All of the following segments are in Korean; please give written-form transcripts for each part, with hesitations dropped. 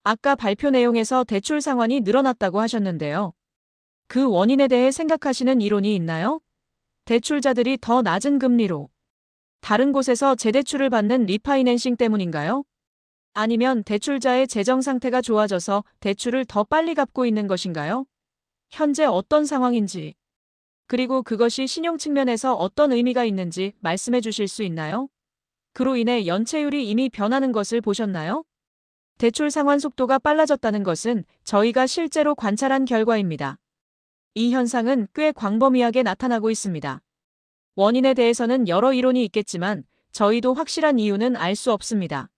아까 발표 내용에서 대출 상환이 늘어났다고 하셨는데요. 그 원인에 대해 생각하시는 이론이 있나요? 대출자들이 더 낮은 금리로 다른 곳에서 재대출을 받는 리파이낸싱 때문인가요? 아니면 대출자의 재정 상태가 좋아져서 대출을 더 빨리 갚고 있는 것인가요? 현재 어떤 상황인지, 그리고 그것이 신용 측면에서 어떤 의미가 있는지 말씀해 주실 수 있나요? 그로 인해 연체율이 이미 변하는 것을 보셨나요? 대출 상환 속도가 빨라졌다는 것은 저희가 실제로 관찰한 결과입니다. 이 현상은 꽤 광범위하게 나타나고 있습니다. 원인에 대해서는 여러 이론이 있겠지만 저희도 확실한 이유는 알 수 없습니다.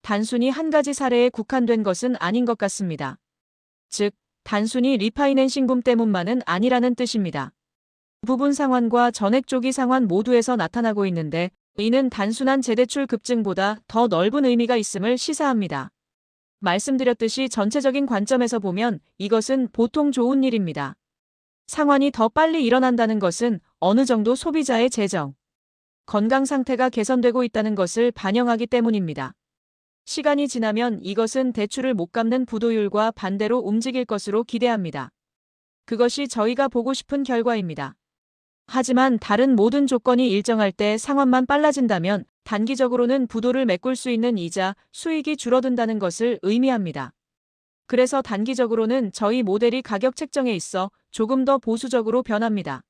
단순히 한 가지 사례에 국한된 것은 아닌 것 같습니다. 즉, 단순히 리파이낸싱 붐 때문만은 아니라는 뜻입니다. 부분 상환과 전액 조기 상환 모두에서 나타나고 있는데 이는 단순한 재대출 급증보다 더 넓은 의미가 있음을 시사합니다. 말씀드렸듯이 전체적인 관점에서 보면 이것은 보통 좋은 일입니다. 상환이 더 빨리 일어난다는 것은 어느 정도 소비자의 재정, 건강 상태가 개선되고 있다는 것을 반영하기 때문입니다. 시간이 지나면 이것은 대출을 못 갚는 부도율과 반대로 움직일 것으로 기대합니다. 그것이 저희가 보고 싶은 결과입니다. 하지만 다른 모든 조건이 일정할 때 상환만 빨라진다면 단기적으로는 부도를 메꿀 수 있는 이자, 수익이 줄어든다는 것을 의미합니다. 그래서 단기적으로는 저희 모델이 가격 책정에 있어 조금 더 보수적으로 변합니다.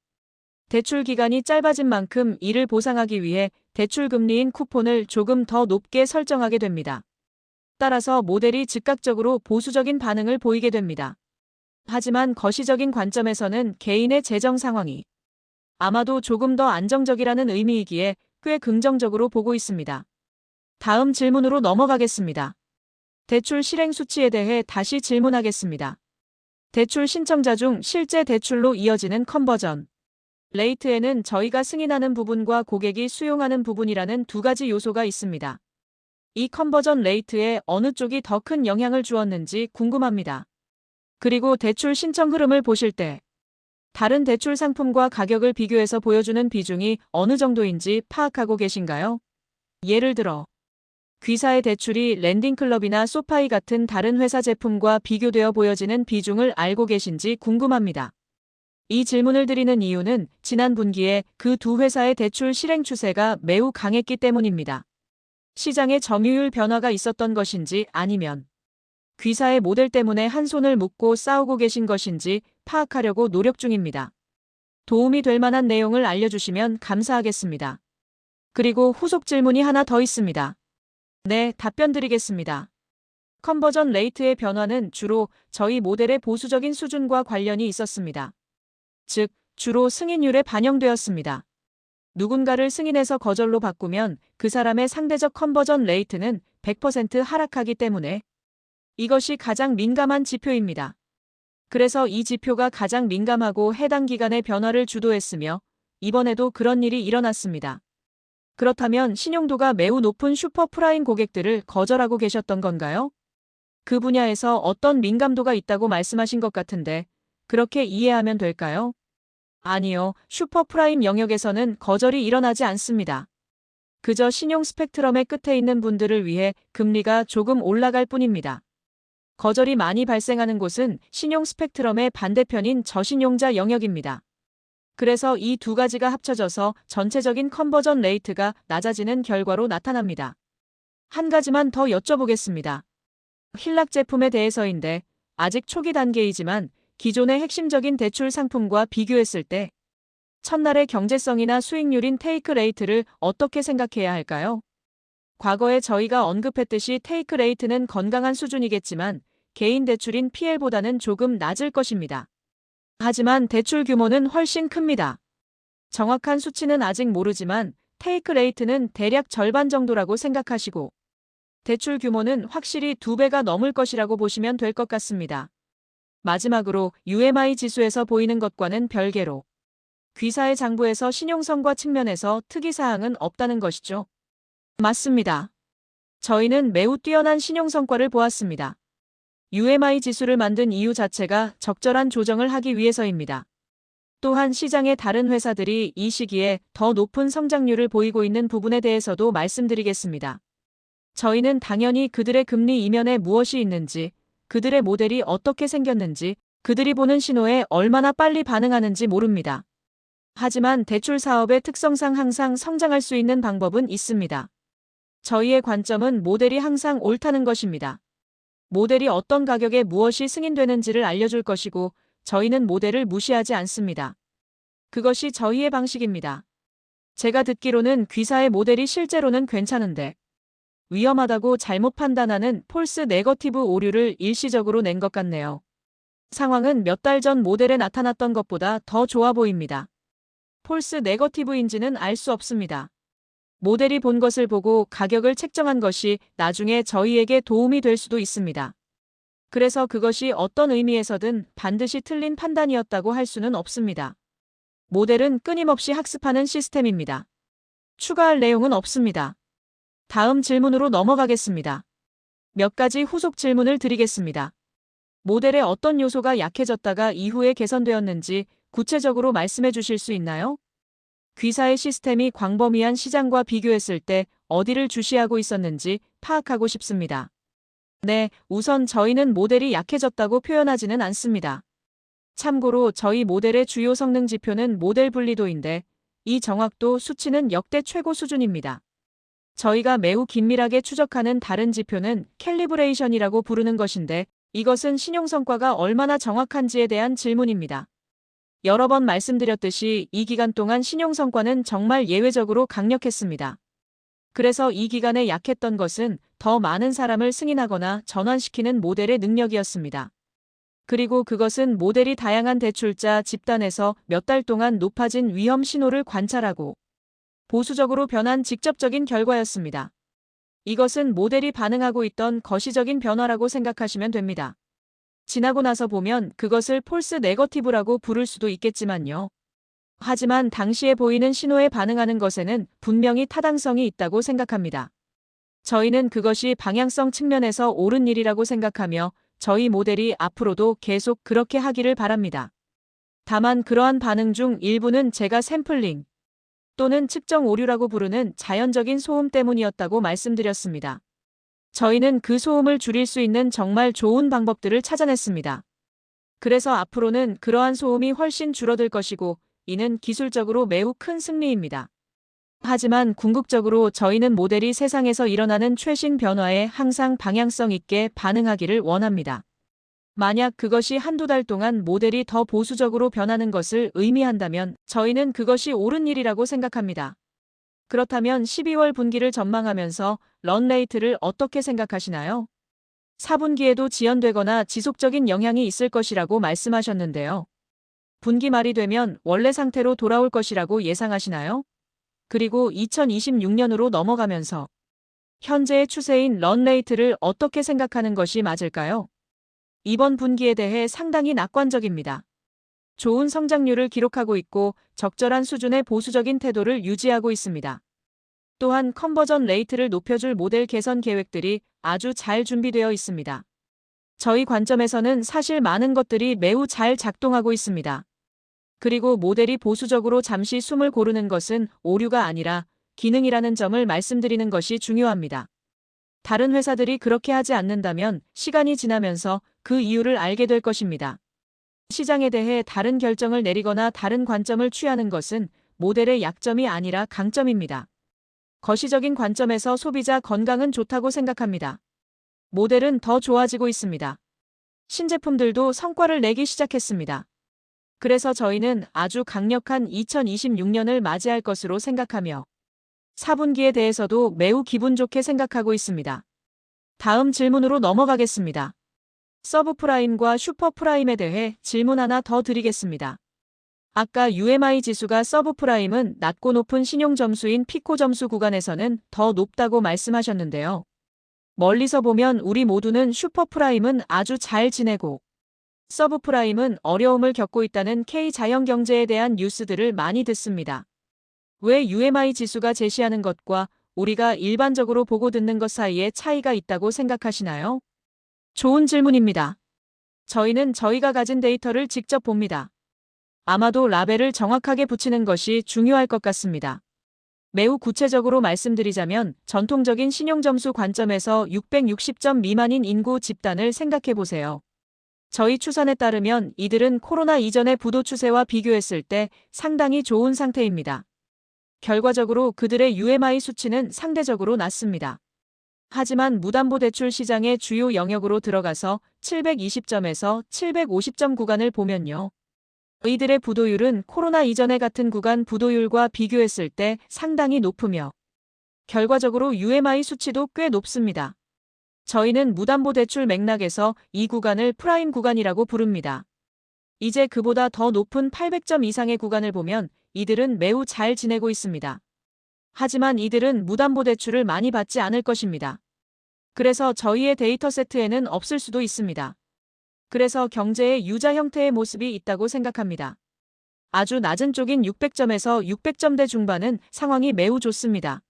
대출 기간이 짧아진 만큼 이를 보상하기 위해 대출 금리인 쿠폰을 조금 더 높게 설정하게 됩니다. 따라서 모델이 즉각적으로 보수적인 반응을 보이게 됩니다. 하지만 거시적인 관점에서는 개인의 재정 상황이 아마도 조금 더 안정적이라는 의미이기에 꽤 긍정적으로 보고 있습니다. 다음 질문으로 넘어가겠습니다. 대출 실행 수치에 대해 다시 질문하겠습니다. 대출 신청자 중 실제 대출로 이어지는 컨버전 레이트에는 저희가 승인하는 부분과 고객이 수용하는 부분이라는 두 가지 요소가 있습니다. 이 컨버전 레이트에 어느 쪽이 더 큰 영향을 주었는지 궁금합니다. 그리고 대출 신청 흐름을 보실 때 다른 대출 상품과 가격을 비교해서 보여주는 비중이 어느 정도인지 파악하고 계신가요? 예를 들어 귀사의 대출이 랜딩클럽이나 소파이 같은 다른 회사 제품과 비교되어 보여지는 비중을 알고 계신지 궁금합니다. 이 질문을 드리는 이유는 지난 분기에 그 두 회사의 대출 실행 추세가 매우 강했기 때문입니다. 시장의 점유율 변화가 있었던 것인지 아니면 귀사의 모델 때문에 한 손을 묶고 싸우고 계신 것인지 파악하려고 노력 중입니다. 도움이 될 만한 내용을 알려주시면 감사하겠습니다. 그리고 후속 질문이 하나 더 있습니다. 네, 답변 드리겠습니다. 컨버전 레이트의 변화는 주로 저희 모델의 보수적인 수준과 관련이 있었습니다. 즉, 주로 승인율에 반영되었습니다. 누군가를 승인해서 거절로 바꾸면 그 사람의 상대적 컨버전 레이트는 100% 하락하기 때문에 이것이 가장 민감한 지표입니다. 그래서 이 지표가 가장 민감하고 해당 기간의 변화를 주도했으며 이번에도 그런 일이 일어났습니다. 그렇다면 신용도가 매우 높은 슈퍼프라임 고객들을 거절하고 계셨던 건가요? 그 분야에서 어떤 민감도가 있다고 말씀하신 것 같은데 그렇게 이해하면 될까요? 아니요, 슈퍼프라임 영역에서는 거절이 일어나지 않습니다. 그저 신용 스펙트럼의 끝에 있는 분들을 위해 금리가 조금 올라갈 뿐입니다. 거절이 많이 발생하는 곳은 신용 스펙트럼의 반대편인 저신용자 영역입니다. 그래서 이 두 가지가 합쳐져서 전체적인 컨버전 레이트가 낮아지는 결과로 나타납니다. 한 가지만 더 여쭤보겠습니다. 힐락 제품에 대해서인데 아직 초기 단계이지만 기존의 핵심적인 대출 상품과 비교했을 때 첫날의 경제성이나 수익률인 테이크 레이트를 어떻게 생각해야 할까요? 과거에 저희가 언급했듯이 테이크 레이트는 건강한 수준이겠지만 개인 대출인 PL보다는 조금 낮을 것입니다. 하지만 대출 규모는 훨씬 큽니다. 정확한 수치는 아직 모르지만 테이크 레이트는 대략 절반 정도라고 생각하시고 대출 규모는 확실히 2배가 넘을 것이라고 보시면 될 것 같습니다. 마지막으로 UMI 지수에서 보이는 것과는 별개로 귀사의 장부에서 신용성과 측면에서 특이사항은 없다는 것이죠. 맞습니다. 저희는 매우 뛰어난 신용성과를 보았습니다. UMI 지수를 만든 이유 자체가 적절한 조정을 하기 위해서입니다. 또한 시장의 다른 회사들이 이 시기에 더 높은 성장률을 보이고 있는 부분에 대해서도 말씀드리겠습니다. 저희는 당연히 그들의 금리 이면에 무엇이 있는지, 그들의 모델이 어떻게 생겼는지, 그들이 보는 신호에 얼마나 빨리 반응하는지 모릅니다. 하지만 대출 사업의 특성상 항상 성장할 수 있는 방법은 있습니다. 저희의 관점은 모델이 항상 옳다는 것입니다. 모델이 어떤 가격에 무엇이 승인되는지를 알려줄 것이고, 저희는 모델을 무시하지 않습니다. 그것이 저희의 방식입니다. 제가 듣기로는 귀사의 모델이 실제로는 괜찮은데 위험하다고 잘못 판단하는 폴스 네거티브 오류를 일시적으로 낸 것 같네요. 상황은 몇 달 전 모델에 나타났던 것보다 더 좋아 보입니다. 폴스 네거티브인지는 알 수 없습니다. 모델이 본 것을 보고 가격을 책정한 것이 나중에 저희에게 도움이 될 수도 있습니다. 그래서 그것이 어떤 의미에서든 반드시 틀린 판단이었다고 할 수는 없습니다. 모델은 끊임없이 학습하는 시스템입니다. 추가할 내용은 없습니다. 다음 질문으로 넘어가겠습니다. 몇 가지 후속 질문을 드리겠습니다. 모델의 어떤 요소가 약해졌다가 이후에 개선되었는지 구체적으로 말씀해 주실 수 있나요? 귀사의 시스템이 광범위한 시장과 비교했을 때 어디를 주시하고 있었는지 파악하고 싶습니다. 네, 우선 저희는 모델이 약해졌다고 표현하지는 않습니다. 참고로 저희 모델의 주요 성능 지표는 모델 분리도인데 이 정확도 수치는 역대 최고 수준입니다. 저희가 매우 긴밀하게 추적하는 다른 지표는 캘리브레이션이라고 부르는 것인데 이것은 신용성과가 얼마나 정확한지에 대한 질문입니다. 여러 번 말씀드렸듯이 이 기간 동안 신용성과는 정말 예외적으로 강력했습니다. 그래서 이 기간에 약했던 것은 더 많은 사람을 승인하거나 전환시키는 모델의 능력이었습니다. 그리고 그것은 모델이 다양한 대출자 집단에서 몇 달 동안 높아진 위험 신호를 관찰하고 보수적으로 변한 직접적인 결과였습니다. 이것은 모델이 반응하고 있던 거시적인 변화라고 생각하시면 됩니다. 지나고 나서 보면 그것을 폴스 네거티브라고 부를 수도 있겠지만요. 하지만 당시에 보이는 신호에 반응하는 것에는 분명히 타당성이 있다고 생각합니다. 저희는 그것이 방향성 측면에서 옳은 일이라고 생각하며 저희 모델이 앞으로도 계속 그렇게 하기를 바랍니다. 다만 그러한 반응 중 일부는 제가 샘플링 또는 측정 오류라고 부르는 자연적인 소음 때문이었다고 말씀드렸습니다. 저희는 그 소음을 줄일 수 있는 정말 좋은 방법들을 찾아냈습니다. 그래서 앞으로는 그러한 소음이 훨씬 줄어들 것이고 이는 기술적으로 매우 큰 승리입니다. 하지만 궁극적으로 저희는 모델이 세상에서 일어나는 최신 변화에 항상 방향성 있게 반응하기를 원합니다. 만약 그것이 한두 달 동안 모델이 더 보수적으로 변하는 것을 의미한다면 저희는 그것이 옳은 일이라고 생각합니다. 그렇다면 12월 분기를 전망하면서 런레이트를 어떻게 생각하시나요? 4분기에도 지연되거나 지속적인 영향이 있을 것이라고 말씀하셨는데요. 분기 말이 되면 원래 상태로 돌아올 것이라고 예상하시나요? 그리고 2026년으로 넘어가면서 현재의 추세인 런레이트를 어떻게 생각하는 것이 맞을까요? 이번 분기에 대해 상당히 낙관적입니다. 좋은 성장률을 기록하고 있고 적절한 수준의 보수적인 태도를 유지하고 있습니다. 또한 컨버전 레이트를 높여줄 모델 개선 계획들이 아주 잘 준비되어 있습니다. 저희 관점에서는 사실 많은 것들이 매우 잘 작동하고 있습니다. 그리고 모델이 보수적으로 잠시 숨을 고르는 것은 오류가 아니라 기능이라는 점을 말씀드리는 것이 중요합니다. 다른 회사들이 그렇게 하지 않는다면 시간이 지나면서 그 이유를 알게 될 것입니다. 시장에 대해 다른 결정을 내리거나 다른 관점을 취하는 것은 모델의 약점이 아니라 강점입니다. 거시적인 관점에서 소비자 건강은 좋다고 생각합니다. 모델은 더 좋아지고 있습니다. 신제품들도 성과를 내기 시작했습니다. 그래서 저희는 아주 강력한 2026년을 맞이할 것으로 생각하며 4분기에 대해서도 매우 기분 좋게 생각하고 있습니다. 다음 질문으로 넘어가겠습니다. 서브프라임과 슈퍼프라임에 대해 질문 하나 더 드리겠습니다. 아까 UMI 지수가 서브프라임은 낮고 높은 신용점수인 피코 점수 구간에서는 더 높다고 말씀하셨는데요. 멀리서 보면 우리 모두는 슈퍼프라임은 아주 잘 지내고 서브프라임은 어려움을 겪고 있다는 K자연경제에 대한 뉴스들을 많이 듣습니다. 왜 UMI 지수가 제시하는 것과 우리가 일반적으로 보고 듣는 것 사이에 차이가 있다고 생각하시나요? 좋은 질문입니다. 저희는 저희가 가진 데이터를 직접 봅니다. 아마도 라벨을 정확하게 붙이는 것이 중요할 것 같습니다. 매우 구체적으로 말씀드리자면 전통적인 신용점수 관점에서 660점 미만인 인구 집단을 생각해 보세요. 저희 추산에 따르면 이들은 코로나 이전의 부도 추세와 비교했을 때 상당히 좋은 상태입니다. 결과적으로 그들의 UMI 수치는 상대적으로 낮습니다. 하지만 무담보대출 시장의 주요 영역으로 들어가서 720점에서 750점 구간을 보면요. 이들의 부도율은 코로나 이전의 같은 구간 부도율과 비교했을 때 상당히 높으며 결과적으로 UMI 수치도 꽤 높습니다. 저희는 무담보대출 맥락에서 이 구간을 프라임 구간이라고 부릅니다. 이제 그보다 더 높은 800점 이상의 구간을 보면 이들은 매우 잘 지내고 있습니다. 하지만 이들은 무담보대출을 많이 받지 않을 것입니다. 그래서 저희의 데이터 세트에는 없을 수도 있습니다. 그래서 경제의 유자 형태의 모습이 있다고 생각합니다. 아주 낮은 쪽인 600점에서 600점대 중반은 상황이 매우 좋습니다.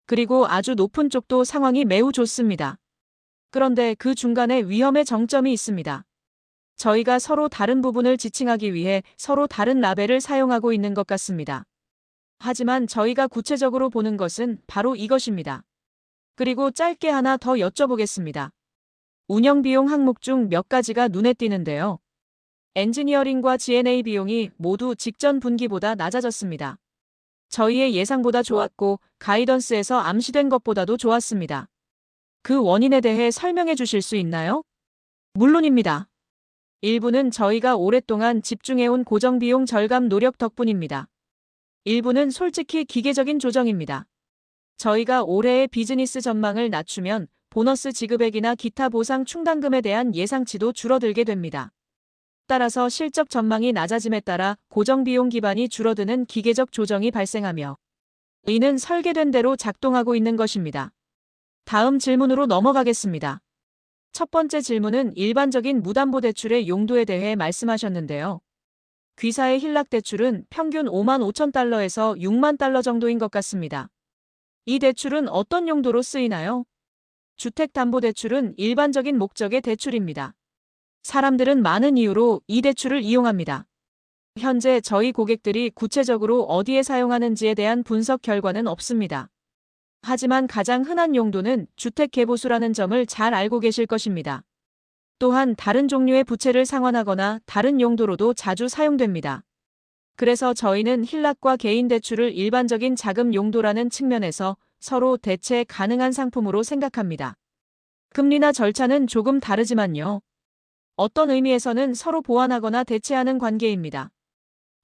그리고 아주 높은 쪽도 상황이 매우 좋습니다. 그런데 그 중간에 위험의 정점이 있습니다. 저희가 서로 다른 부분을 지칭하기 위해 서로 다른 라벨을 사용하고 있는 것 같습니다. 하지만 저희가 구체적으로 보는 것은 바로 이것입니다. 그리고 짧게 하나 더 여쭤보겠습니다. 운영비용 항목 중 몇 가지가 눈에 띄는데요. 엔지니어링과 G&A 비용이 모두 직전 분기보다 낮아졌습니다. 저희의 예상보다 좋았고 가이던스에서 암시된 것보다도 좋았습니다. 그 원인에 대해 설명해 주실 수 있나요? 물론입니다. 일부는 저희가 오랫동안 집중해온 고정비용 절감 노력 덕분입니다. 일부는 솔직히 기계적인 조정입니다. 저희가 올해의 비즈니스 전망을 낮추면 보너스 지급액이나 기타 보상 충당금에 대한 예상치도 줄어들게 됩니다. 따라서 실적 전망이 낮아짐에 따라 고정비용 기반이 줄어드는 기계적 조정이 발생하며 이는 설계된 대로 작동하고 있는 것입니다. 다음 질문으로 넘어가겠습니다. 첫 번째 질문은 일반적인 무담보대출의 용도에 대해 말씀하셨는데요. 귀사의 힐락대출은 평균 5만 5천 달러에서 6만 달러 정도인 것 같습니다. 이 대출은 어떤 용도로 쓰이나요? 주택담보대출은 일반적인 목적의 대출입니다. 사람들은 많은 이유로 이 대출을 이용합니다. 현재 저희 고객들이 구체적으로 어디에 사용하는지에 대한 분석 결과는 없습니다. 하지만 가장 흔한 용도는 주택개보수라는 점을 잘 알고 계실 것입니다. 또한 다른 종류의 부채를 상환하거나 다른 용도로도 자주 사용됩니다. 그래서 저희는 힐락과 개인대출을 일반적인 자금 용도라는 측면에서 서로 대체 가능한 상품으로 생각합니다. 금리나 절차는 조금 다르지만요. 어떤 의미에서는 서로 보완하거나 대체하는 관계입니다.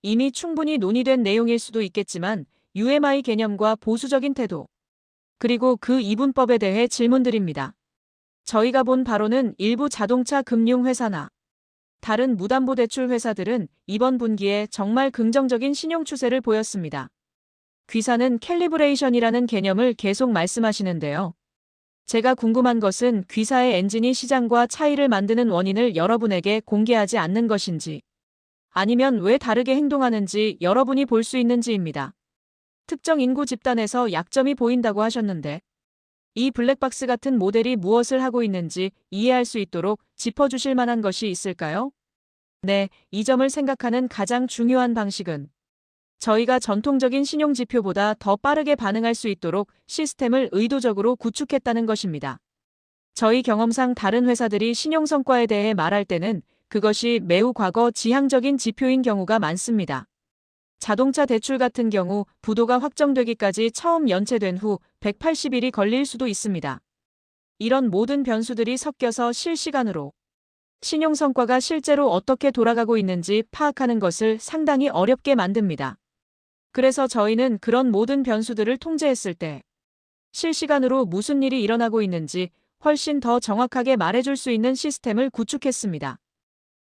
이미 충분히 논의된 내용일 수도 있겠지만 UMI 개념과 보수적인 태도, 그리고 그 이분법에 대해 질문드립니다. 저희가 본 바로는 일부 자동차 금융회사나 다른 무담보대출 회사들은 이번 분기에 정말 긍정적인 신용 추세를 보였습니다. 귀사는 캘리브레이션이라는 개념을 계속 말씀하시는데요. 제가 궁금한 것은 귀사의 엔진이 시장과 차이를 만드는 원인을 여러분에게 공개하지 않는 것인지, 아니면 왜 다르게 행동하는지 여러분이 볼 수 있는지입니다. 특정 인구 집단에서 약점이 보인다고 하셨는데 이 블랙박스 같은 모델이 무엇을 하고 있는지 이해할 수 있도록 짚어주실 만한 것이 있을까요? 네, 이 점을 생각하는 가장 중요한 방식은 저희가 전통적인 신용지표보다 더 빠르게 반응할 수 있도록 시스템을 의도적으로 구축했다는 것입니다. 저희 경험상 다른 회사들이 신용성과에 대해 말할 때는 그것이 매우 과거 지향적인 지표인 경우가 많습니다. 자동차 대출 같은 경우 부도가 확정되기까지 처음 연체된 후 180일이 걸릴 수도 있습니다. 이런 모든 변수들이 섞여서 실시간으로 신용성과가 실제로 어떻게 돌아가고 있는지 파악하는 것을 상당히 어렵게 만듭니다. 그래서 저희는 그런 모든 변수들을 통제했을 때 실시간으로 무슨 일이 일어나고 있는지 훨씬 더 정확하게 말해줄 수 있는 시스템을 구축했습니다.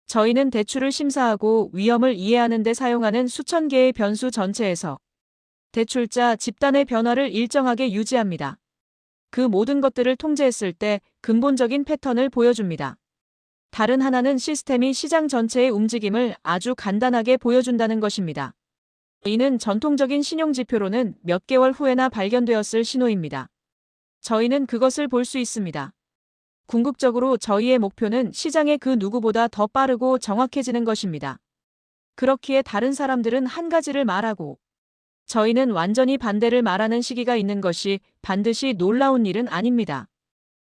저희는 대출을 심사하고 위험을 이해하는 데 사용하는 수천 개의 변수 전체에서 대출자 집단의 변화를 일정하게 유지합니다. 그 모든 것들을 통제했을 때 근본적인 패턴을 보여줍니다. 다른 하나는 시스템이 시장 전체의 움직임을 아주 간단하게 보여준다는 것입니다. 이는 전통적인 신용지표로는 몇 개월 후에나 발견되었을 신호입니다. 저희는 그것을 볼 수 있습니다. 궁극적으로 저희의 목표는 시장의 그 누구보다 더 빠르고 정확해지는 것입니다. 그렇기에 다른 사람들은 한 가지를 말하고 저희는 완전히 반대를 말하는 시기가 있는 것이 반드시 놀라운 일은 아닙니다.